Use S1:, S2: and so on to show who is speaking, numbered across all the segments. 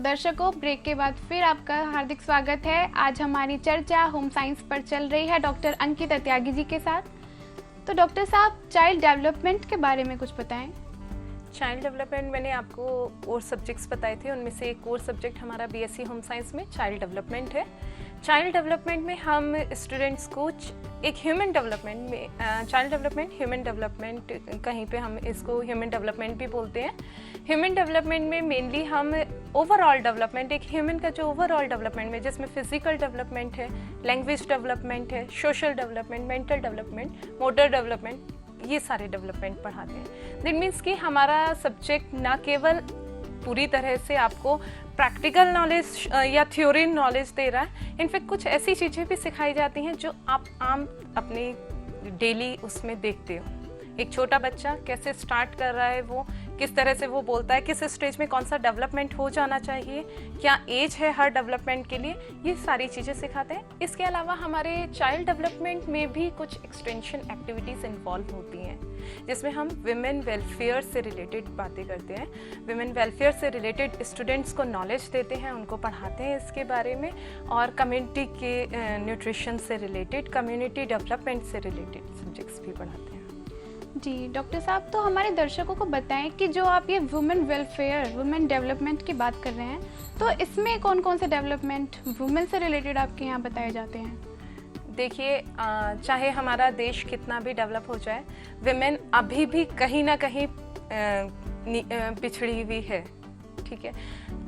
S1: दर्शकों, ब्रेक के बाद फिर आपका हार्दिक स्वागत है। आज हमारी चर्चा होम साइंस पर चल रही है डॉक्टर अंकिता त्यागी जी के साथ। तो डॉक्टर साहब, चाइल्ड डेवलपमेंट के बारे में कुछ बताएं।
S2: चाइल्ड डेवलपमेंट मैंने आपको कोर सब्जेक्ट्स बताए थे, उनमें से एक कोर सब्जेक्ट हमारा बीएससी होम साइंस में चाइल्ड डेवलपमेंट है। चाइल्ड डेवलपमेंट में हम स्टूडेंट्स को एक ह्यूमन डेवलपमेंट में चाइल्ड डेवलपमेंट ह्यूमन डेवलपमेंट, कहीं पे हम इसको ह्यूमन डेवलपमेंट भी बोलते हैं। ह्यूमन डेवलपमेंट में मेनली हम ओवरऑल डेवलपमेंट, एक ह्यूमन का जो ओवरऑल डेवलपमेंट में जिसमें फिजिकल डेवलपमेंट है, लैंग्वेज डेवलपमेंट है, social development, mental development, motor development, ये सारे डेवलपमेंट पढ़ाते हैं। दैट मीन्स कि हमारा सब्जेक्ट ना केवल पूरी तरह से आपको प्रैक्टिकल नॉलेज या थ्योरी नॉलेज दे रहा है, इनफैक्ट कुछ ऐसी चीज़ें भी सिखाई जाती हैं जो आप आम अपने डेली उसमें देखते हो। एक छोटा बच्चा कैसे स्टार्ट कर रहा है, वो किस तरह से वो बोलता है, किस स्टेज में कौन सा डेवलपमेंट हो जाना चाहिए, क्या एज है हर डेवलपमेंट के लिए, ये सारी चीज़ें सिखाते हैं। इसके अलावा हमारे चाइल्ड डेवलपमेंट में भी कुछ एक्सटेंशन एक्टिविटीज़ इन्वॉल्व होती हैं, जिसमें हम विमेन वेलफेयर से रिलेटेड बातें करते हैं। विमेन वेलफेयर से रिलेटेड स्टूडेंट्स को नॉलेज देते हैं, उनको पढ़ाते हैं इसके बारे में, और कम्युनिटी के न्यूट्रिशन से रिलेटेड, कम्युनिटी डेवलपमेंट से रिलेटेड सब्जेक्ट्स भी पढ़ाते हैं।
S1: जी डॉक्टर साहब, तो हमारे दर्शकों को बताएं कि जो आप ये वुमेन वेलफेयर, वुमेन डेवलपमेंट की बात कर रहे हैं, तो इसमें कौन कौन से डेवलपमेंट वुमेन से रिलेटेड आपके यहाँ बताए जाते हैं?
S2: देखिए, चाहे हमारा देश कितना भी डेवलप हो जाए, विमेन अभी भी कहीं ना कहीं पिछड़ी हुई है, ठीक है।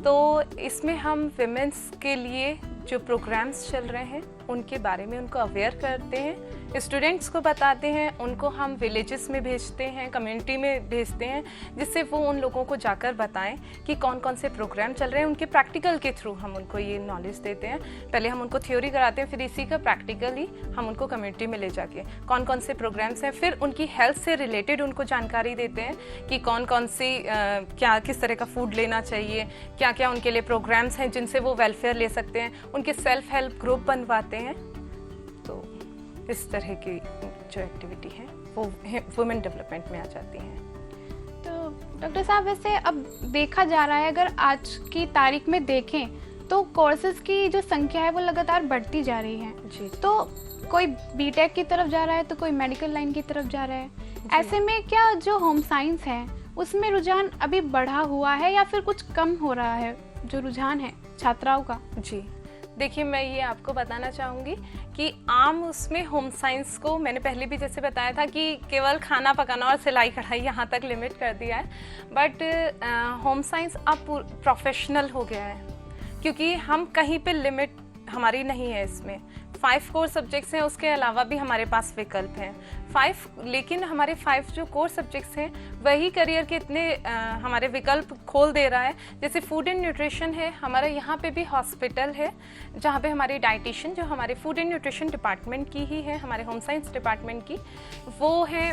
S2: तो इसमें हम विमेंस के लिए जो प्रोग्राम्स चल रहे हैं उनके बारे में उनको अवेयर करते हैं, स्टूडेंट्स को बताते हैं, उनको हम विलेजेस में भेजते हैं, कम्युनिटी में भेजते हैं, जिससे वो उन लोगों को जाकर बताएं कि कौन कौन से प्रोग्राम चल रहे हैं। उनके प्रैक्टिकल के थ्रू हम उनको ये नॉलेज देते हैं। पहले हम उनको थ्योरी कराते हैं, फिर इसी का प्रैक्टिकली हम उनको कम्युनिटी में ले जाके कौन कौन से प्रोग्राम्स हैं, फिर उनकी हेल्थ से रिलेटेड उनको जानकारी देते हैं कि कौन कौन सी क्या किस तरह का फूड लेना चाहिए, क्या क्या उनके लिए प्रोग्राम्स हैं जिनसे वो वेलफेयर ले सकते हैं, उनके सेल्फ हेल्प ग्रुप बनवाते हैं। तो इस तरह की जो एक्टिविटी है वो वुमेन डेवलपमेंट में आ जाती हैं।
S1: तो डॉक्टर साहब, वैसे अब देखा जा रहा है, अगर आज की तारीख में देखें तो कोर्सेज की जो संख्या है वो लगातार बढ़ती जा रही है।
S2: जी।
S1: तो कोई बीटेक की तरफ जा रहा है तो कोई मेडिकल लाइन की तरफ जा रहा है। ऐसे में क्या जो होम साइंस है उसमें रुझान अभी बढ़ा हुआ है या फिर कुछ कम हो रहा है, जो रुझान है छात्राओं का?
S2: जी देखिए, मैं ये आपको बताना चाहूँगी कि आम उसमें होम साइंस को मैंने पहले भी जैसे बताया था कि केवल खाना पकाना और सिलाई कढ़ाई यहाँ तक लिमिट कर दिया है, बट होम साइंस अब प्रोफेशनल हो गया है, क्योंकि हम कहीं पे लिमिट हमारी नहीं है। इसमें 5 कोर सब्जेक्ट्स हैं, उसके अलावा भी हमारे पास विकल्प हैं 5, लेकिन हमारे 5 जो कोर सब्जेक्ट्स हैं वही करियर के इतने हमारे विकल्प खोल दे रहा है। जैसे फूड एंड न्यूट्रिशन है, हमारे यहाँ पे भी हॉस्पिटल है जहाँ पे हमारी डाइटिशियन, जो हमारे फूड एंड न्यूट्रिशन डिपार्टमेंट की ही है, हमारे होम साइंस डिपार्टमेंट की, वो है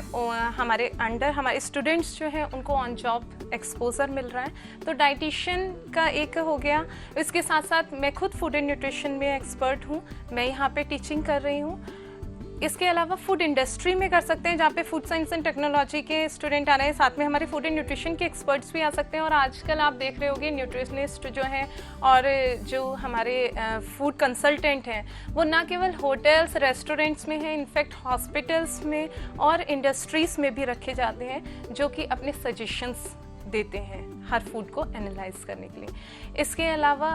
S2: हमारे अंडर। हमारे स्टूडेंट्स जो हैं उनको ऑन जॉब एक्सपोजर मिल रहा है। तो डाइटिशियन का एक हो गया। इसके साथ साथ मैं खुद फूड एंड न्यूट्रिशन में एक्सपर्ट हूँ, मैं यहाँ पे टीचिंग कर रही हूँ। इसके अलावा फूड इंडस्ट्री में कर सकते हैं, जहाँ पे फूड साइंस एंड टेक्नोलॉजी के स्टूडेंट आ रहे हैं, साथ में हमारे फूड एंड न्यूट्रिशन के एक्सपर्ट्स भी आ सकते हैं। और आजकल आप देख रहे होंगे न्यूट्रिशनिस्ट जो हैं और जो हमारे फूड कंसल्टेंट हैं वो ना केवल होटल्स रेस्टोरेंट्स में हैं, इनफैक्ट हॉस्पिटल्स में और इंडस्ट्रीज़ में भी रखे जाते हैं, जो कि अपने सजेशंस देते हैं हर फूड को एनालाइज करने के लिए। इसके अलावा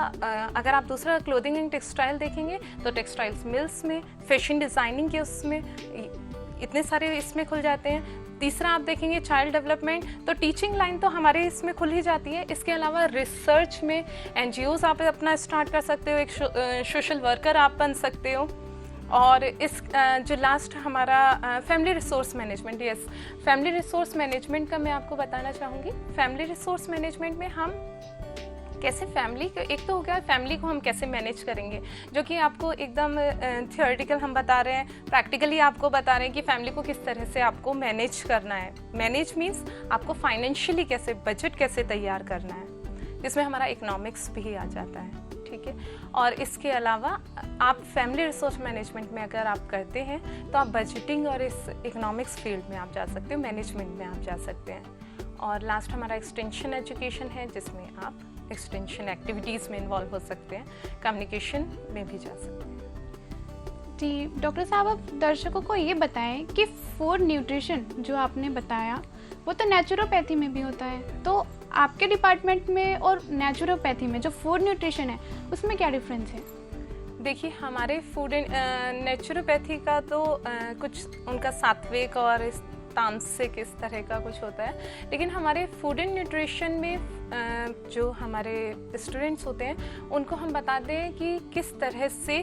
S2: अगर आप दूसरा क्लोथिंग एंड टेक्सटाइल देखेंगे तो टेक्सटाइल्स मिल्स में, फैशन डिज़ाइनिंग के उसमें इतने सारे इसमें खुल जाते हैं। तीसरा आप देखेंगे चाइल्ड डेवलपमेंट, तो टीचिंग लाइन तो हमारे इसमें खुल ही जाती है। इसके अलावा रिसर्च में एनजीओज आप अपना स्टार्ट कर सकते हो, एक सोशल वर्कर आप बन सकते हो। और इस जो लास्ट हमारा family resource management, yes, family resource management का मैं आपको बताना चाहूँगी। फैमिली रिसोर्स मैनेजमेंट में हम कैसे फैमिली, एक तो हो गया फैमिली को हम कैसे मैनेज करेंगे, जो कि आपको एकदम थियोरेटिकल हम बता रहे हैं, प्रैक्टिकली आपको बता रहे हैं कि फैमिली को किस तरह से आपको मैनेज करना है। मैनेज मीन्स आपको फाइनेंशियली कैसे, बजट कैसे तैयार करना है, जिसमें हमारा इकोनॉमिक्स भी आ जाता है, ठीक है। और इसके अलावा आप फैमिली रिसोर्स मैनेजमेंट में अगर आप करते हैं तो आप बजटिंग और इस इकोनॉमिक्स फील्ड में आप जा सकते हो, मैनेजमेंट में आप जा सकते हैं। और लास्ट हमारा एक्सटेंशन एजुकेशन है, जिसमें आप एक्सटेंशन एक्टिविटीज़ में इन्वॉल्व हो सकते हैं, कम्युनिकेशन में भी जा सकते हैं।
S1: जी डॉक्टर साहब, आप दर्शकों को ये बताएं कि फूड न्यूट्रिशन जो आपने बताया वो तो नेचुरोपैथी में भी होता है, तो आपके डिपार्टमेंट में और नेचुरोपैथी में जो फूड न्यूट्रिशन है उसमें क्या डिफरेंस है?
S2: देखिए, हमारे फूड एंड नेचुरोपैथी का तो कुछ उनका सात्विक और तामसिक इस तरह का कुछ होता है, लेकिन हमारे फूड एंड न्यूट्रिशन में जो हमारे स्टूडेंट्स होते हैं उनको हम बताते हैं कि किस तरह से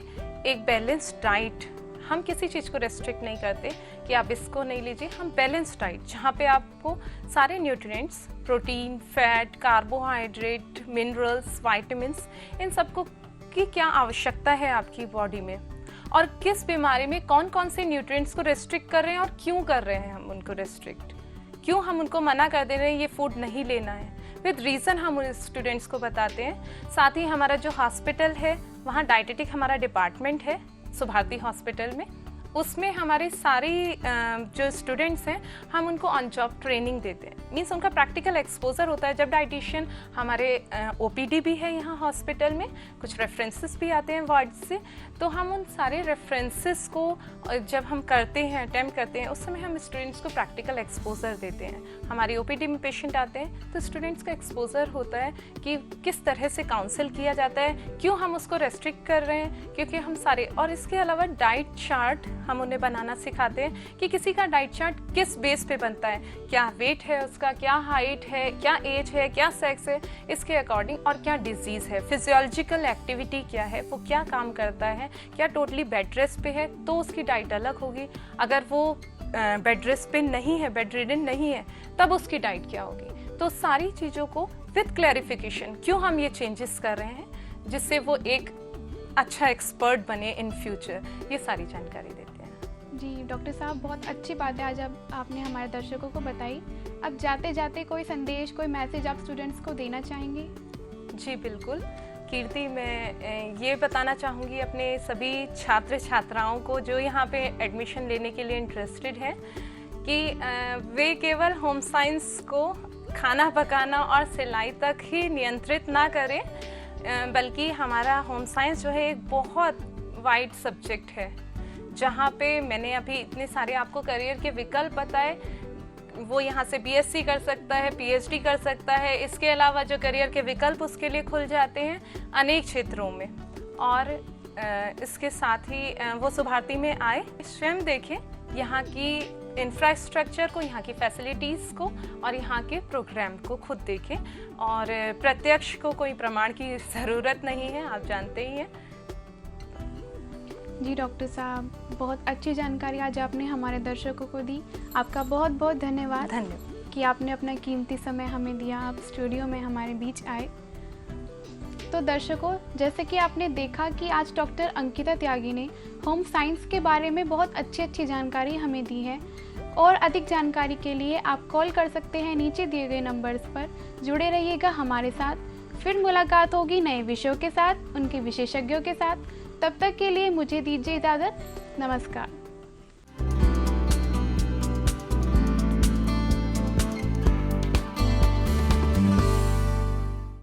S2: एक बैलेंस्ड डाइट, हम किसी चीज़ को रेस्ट्रिक्ट नहीं करते कि आप इसको नहीं लीजिए, हम बैलेंस डाइट जहाँ पे आपको सारे nutrients, protein, fat, carbohydrate, minerals, vitamins, इन सबको की क्या आवश्यकता है आपकी बॉडी में और किस बीमारी में कौन कौन से न्यूट्रिएंट्स को रेस्ट्रिक्ट कर रहे हैं और क्यों कर रहे हैं हम उनको रेस्ट्रिक्ट, क्यों हम उनको मना कर दे रहे हैं ये फूड नहीं लेना है, विद रीज़न हम उन स्टूडेंट्स को बताते हैं। साथ ही हमारा जो हॉस्पिटल है वहाँ डाइटेटिक हमारा डिपार्टमेंट है सुभारती हॉस्पिटल में, उसमें हमारी सारी जो स्टूडेंट्स हैं हम उनको ऑन जॉब ट्रेनिंग देते हैं, मीन्स उनका प्रैक्टिकल एक्सपोजर होता है। जब डाइटिशियन हमारे ओपीडी भी है यहाँ हॉस्पिटल में, कुछ रेफरेंसेस भी आते हैं वार्ड से, तो हम उन सारे रेफरेंसेस को जब हम करते हैं, अटेम्प्ट करते हैं, उस समय हम स्टूडेंट्स को प्रैक्टिकल एक्सपोजर देते हैं। हमारी ओपीडी में पेशेंट आते हैं तो स्टूडेंट्स का एक्सपोजर होता है कि किस तरह से काउंसिल किया जाता है, क्यों हम उसको रेस्ट्रिक्ट कर रहे हैं, क्योंकि हम सारे, और इसके अलावा डाइट चार्ट हम उन्हें बनाना सिखाते हैं कि किसी का डाइट चार्ट किस बेस पे बनता है, क्या वेट है उसका, क्या हाइट है, क्या एज है, क्या सेक्स है, इसके अकॉर्डिंग, और क्या डिजीज़ है, फिजियोलॉजिकल एक्टिविटी क्या है, वो क्या काम करता है, क्या टोटली बेड रेस्ट पे है तो उसकी डाइट अलग होगी, अगर वो बेड रेस्ट पे नहीं है, बेड रिडन नहीं है, तब उसकी डाइट क्या होगी। तो सारी चीज़ों को विद क्लैरिफिकेशन क्यों हम ये चेंजेस कर रहे हैं, जिससे वो एक अच्छा एक्सपर्ट बने इन फ्यूचर, ये सारी जानकारी देते हैं।
S1: जी डॉक्टर साहब, बहुत अच्छी बात है आज आपने हमारे दर्शकों को बताई। अब जाते जाते कोई संदेश, कोई मैसेज आप स्टूडेंट्स को देना चाहेंगे?
S2: जी बिल्कुल कीर्ति, मैं ये बताना चाहूँगी अपने सभी छात्र छात्राओं को जो यहाँ पे एडमिशन लेने के लिए इंटरेस्टेड हैं कि वे केवल होम साइंस को खाना पकाना और सिलाई तक ही नियंत्रित ना करें, बल्कि हमारा होम साइंस जो है एक बहुत वाइड सब्जेक्ट है, जहाँ पे मैंने अभी इतने सारे आपको करियर के विकल्प बताए। वो यहाँ से बीएससी कर सकता है, पीएचडी कर सकता है, इसके अलावा जो करियर के विकल्प उसके लिए खुल जाते हैं अनेक क्षेत्रों में। और इसके साथ ही वो सुभारती में आए, स्वयं देखें यहाँ की इंफ्रास्ट्रक्चर को, यहाँ की फैसिलिटीज़ को और यहाँ के प्रोग्राम को खुद देखें, और प्रत्यक्ष को कोई प्रमाण की ज़रूरत नहीं है, आप जानते ही हैं।
S1: जी डॉक्टर साहब, बहुत अच्छी जानकारी आज आपने हमारे दर्शकों को दी। आपका बहुत बहुत धन्यवाद कि आपने अपना कीमती समय हमें दिया, आप स्टूडियो में हमारे बीच आए। तो दर्शकों, जैसे कि आपने देखा कि आज डॉक्टर अंकिता त्यागी ने होम साइंस के बारे में बहुत अच्छी जानकारी हमें दी है, और अधिक जानकारी के लिए आप कॉल कर सकते हैं नीचे दिए गए नंबर्स पर। जुड़े रहिएगा हमारे साथ, फिर मुलाकात होगी नए विषयों के साथ, उनके विशेषज्ञों के साथ। तब तक के लिए मुझे दीजिए इजाज़त। नमस्कार।